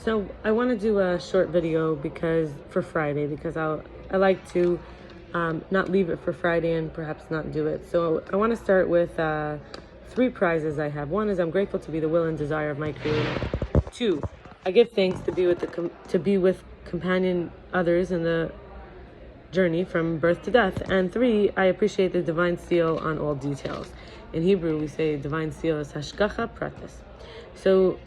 So I want to do a short video for Friday because I like to not leave it for Friday and perhaps not do it. So I want to start with 3 prizes I have. 1 is I'm grateful to be the will and desire of my Creator. 2, I give thanks to be with companion others in the journey from birth to death. And 3, I appreciate the divine seal on all details. In Hebrew, we say divine seal is hashgacha pratis. So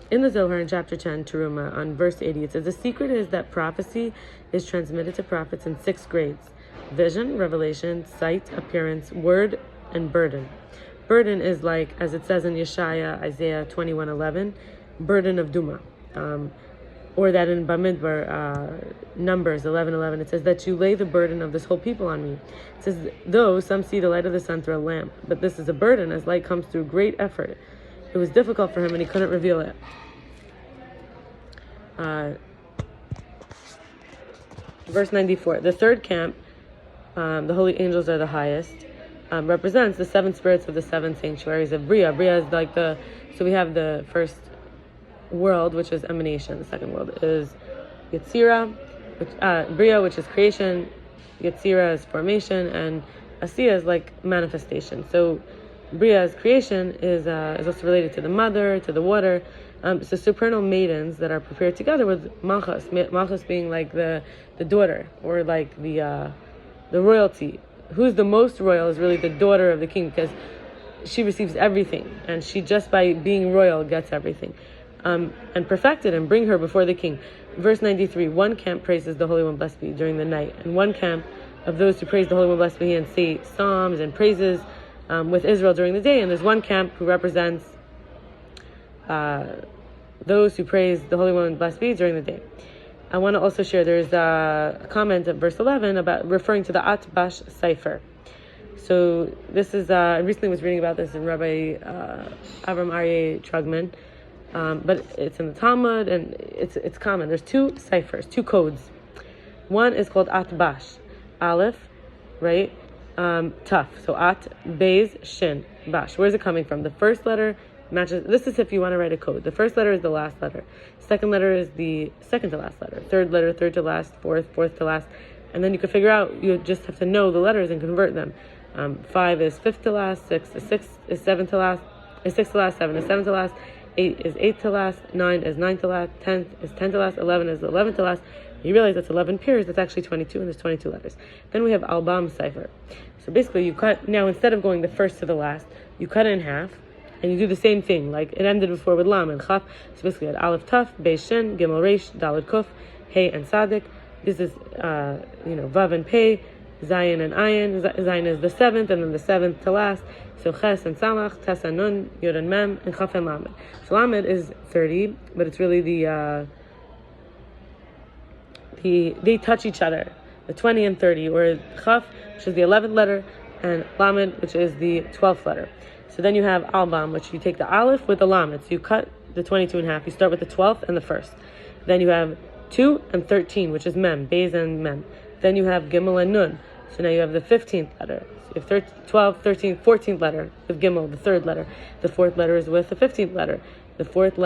in the Zohar in chapter 10, Terumah, on verse 80, it says, the secret is that prophecy is transmitted to prophets in 6 grades: vision, revelation, sight, appearance, word, and burden. Burden is like, as it says in Isaiah 21:11, burden of Duma. Or that in Bamidbar, Numbers 11:11, it says that you lay the burden of this whole people on me. It says, though some see the light of the sun through a lamp, but this is a burden as light comes through great effort. It was difficult for him and he couldn't reveal it. Verse 94, the 3rd camp, the holy angels are the highest, represents the 7 spirits of the 7 sanctuaries of Bria. Bria is like so we have the first world, which is emanation. The second world is Yetzira, Bria, which is creation. Yetzira is formation, and Asiya is like manifestation. So Bria's creation is also related to the mother, to the water. So supernal maidens that are prepared together with Malchus. Malchus being like the daughter, or like the royalty. Who's the most royal is really the daughter of the king, because she receives everything, and she just by being royal gets everything. And perfected and bring her before the king. Verse 93, 1 camp praises the Holy One blessed be during the night, and 1 camp of those who praise the Holy One blessed be and say psalms and praises with Israel during the day, and there's 1 camp who represents those who praise the Holy One blessed be during the day. I want to also share, there's a comment at verse 11 about referring to the Atbash Cipher. So this is, I recently was reading about this in Rabbi Avram Aryeh Trugman, but it's in the Talmud, and it's common. There's 2 ciphers, 2 codes. 1 is called Atbash, Aleph, right? Taf. So At, Beis, Shin, Bash. Where's it coming from? The first letter matches. This is if you want to write a code. The first letter is the last letter. Second letter is the second to last letter. Third letter, third to last. Fourth to last. And then you can figure out, you just have to know the letters and convert them. 5 is 5th to last. 6 is 7th to last. 6th to last. 7 is 7th to last. 8 is 8th to last. 9 is 9th to last. 10 is 10th to last. 11 is 11th to last. You realize that's 11 pairs. That's actually 22, and there's 22 letters. Then we have Albam cipher. So basically, you cut, now instead of going the first to the last, you cut it in half, and you do the same thing, like it ended before with Lam and Chaf. So basically, you had Aleph Taf, Beis Shin, Gimel Reish, Daled Kuf, Hey and Sadik. This is, Vav and Pei, Zayin and Ayin. Zayin is the 7th, and then the 7th to last. So Ches and Samach, Tes and Nun, Yod and Mem, and Chaf and Lamed. So Lamed is 30, but it's really they touch each other, the 20 and 30, or Chaf, which is the 11th letter, and Lamed, which is the 12th letter. So then you have Albam, which you take the Aleph with the Lamed. So you cut the 22 in half. You start with the 12th and the 1st. Then you have 2 and 13, which is Mem, Beis and Mem. Then you have Gimel and Nun. So now you have the 15th letter. So you have 12, 13, 14th letter with Gimel, the 3rd letter. The 4th letter is with the 15th letter. The 5th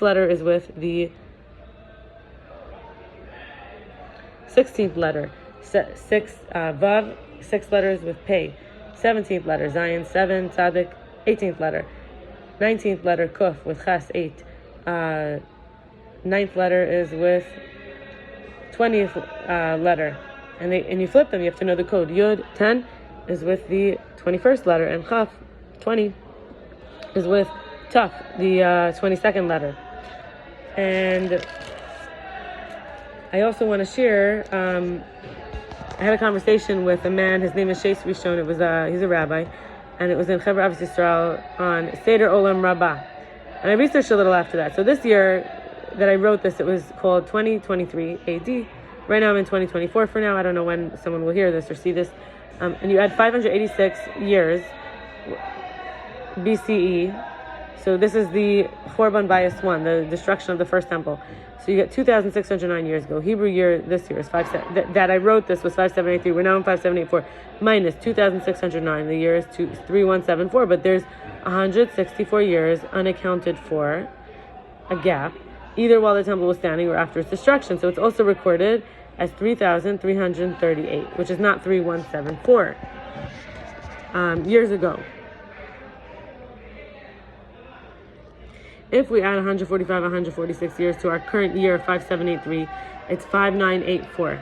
letter is with the 16th letter. Vav, 6 letters with Pei. 17th letter, Zayin, 7, Tzadik, 18th letter. 19th letter, Kuf, with Ches, 8. 9th letter is with 20th letter. And you flip them, you have to know the code. Yud, 10, is with the 21st letter. And Chaf, 20, is with Taf, the 22nd letter. And I also want to share, I had a conversation with a man, his name is Shais Rishon. It was he's a rabbi, and it was in Chevra Avis Yisrael on Seder Olam Rabbah. And I researched a little after that. So this year that I wrote this, it was called 2023 AD. Right now I'm in 2024 for now. I don't know when someone will hear this or see this. And you add 586 years BCE. So this is the Chorban Bayis 1, the destruction of the first temple. So you get 2,609 years ago. Hebrew year this year is that I wrote this was 5783. We're now in 5784. Minus 2,609. The year is 3174. But there's 164 years unaccounted for, a gap, either while the temple was standing or after its destruction. So it's also recorded as 3,338, which is not 3174 years ago. If we add 145, 146 years to our current year of 5783, it's 5984.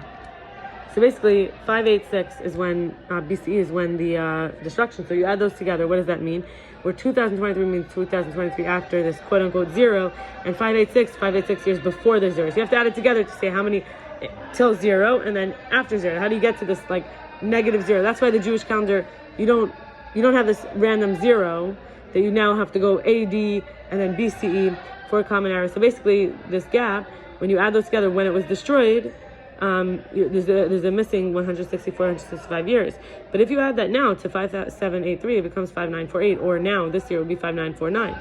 So basically, 586 is when BCE is when the destruction. So you add those together. What does that mean? Where 2023 means 2023 after this quote unquote zero, and 586 years before the zero. So you have to add it together to say how many till zero and then after zero. How do you get to this like negative zero? That's why the Jewish calendar, you don't have this random zero that you now have to go AD and then BCE for a common era. So basically, this gap, when you add those together, when it was destroyed, there's a missing 164, 165 years. But if you add that now to 5783, it becomes 5948, or now this year it would be 5949.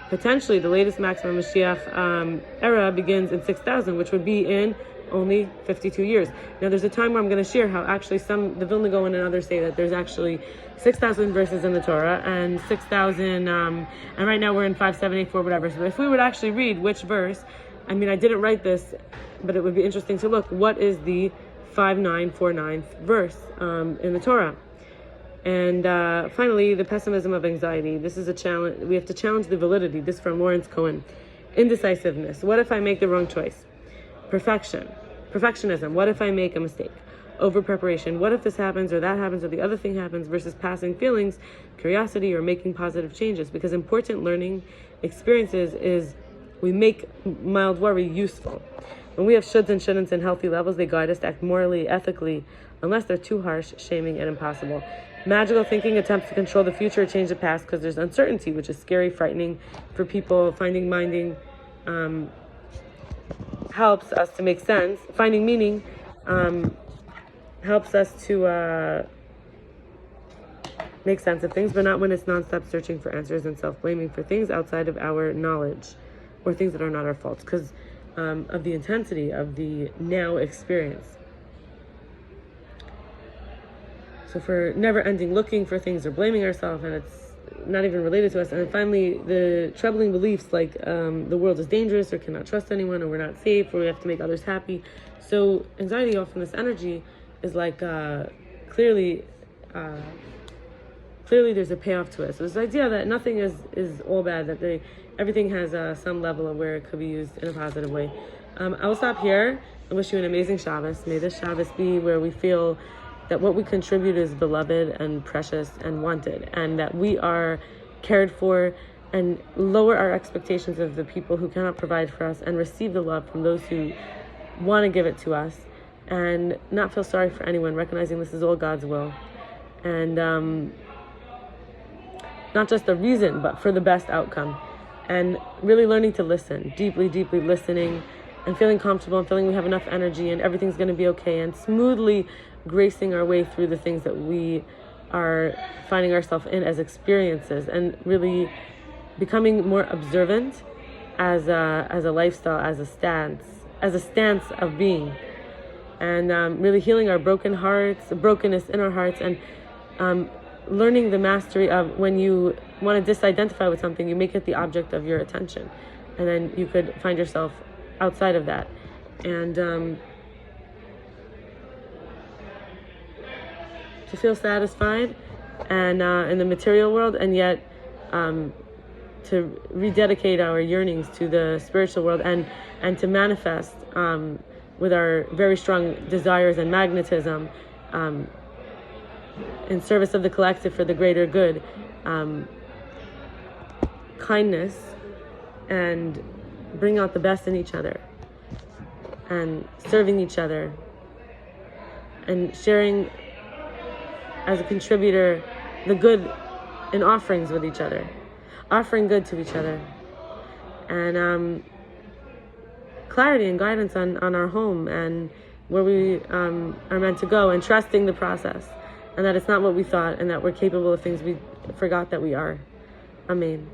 Potentially, the latest maximum Mashiach era begins in 6000, which would be in only 52 years. Now, there's a time where I'm going to share how actually the Vilna Gaon and others say that there's actually 6,000 verses in the Torah and 6,000, and right now we're in 5784, whatever. So if we would actually read which verse, I mean, I didn't write this, but it would be interesting to look. What is the 5949th verse in the Torah? And finally, the pessimism of anxiety. This is a challenge. We have to challenge the validity. This from Laurence Cohen. Indecisiveness. What if I make the wrong choice? Perfectionism. What if I make a mistake? Over preparation. What if this happens or that happens or the other thing happens? Versus passing feelings, curiosity, or making positive changes. Because important learning experiences is we make mild worry useful. When we have shoulds and shouldn'ts in healthy levels, they guide us to act morally, ethically, unless they're too harsh, shaming, and impossible. Magical thinking attempts to control the future or change the past because there's uncertainty, which is scary, frightening for people. Minding helps us to make sense. Finding meaning helps us to make sense of things, but not when it's nonstop searching for answers and self-blaming for things outside of our knowledge or things that are not our faults because of the intensity of the now experience. So for never-ending looking for things or blaming ourselves, and it's not even related to us. And then finally, the troubling beliefs like the world is dangerous or cannot trust anyone or we're not safe or we have to make others happy. So anxiety from this energy is like clearly there's a payoff to it. So this idea that nothing is all bad, that everything has some level of where it could be used in a positive way. I will stop here and wish you an amazing Shabbos. May this Shabbos be where we feel that what we contribute is beloved and precious and wanted, and that we are cared for, and lower our expectations of the people who cannot provide for us and receive the love from those who want to give it to us, and not feel sorry for anyone, recognizing this is all God's will. And not just the reason, but for the best outcome. And really learning to listen, deeply listening, and feeling comfortable and feeling we have enough energy and everything's going to be okay, and smoothly gracing our way through the things that we are finding ourselves in as experiences, and really becoming more observant as a lifestyle, as a stance of being, and really healing our broken hearts, the brokenness in our hearts, and learning the mastery of when you want to disidentify with something, you make it the object of your attention, and then you could find yourself outside of that, and to feel satisfied and in the material world, and yet to rededicate our yearnings to the spiritual world, and to manifest with our very strong desires and magnetism in service of the collective for the greater good, kindness, and bring out the best in each other, and serving each other, and sharing as a contributor the good in offerings with each other, offering good to each other, and clarity and guidance on our home and where we are meant to go, and trusting the process, and that it's not what we thought, and that we're capable of things we forgot that we are. Amen.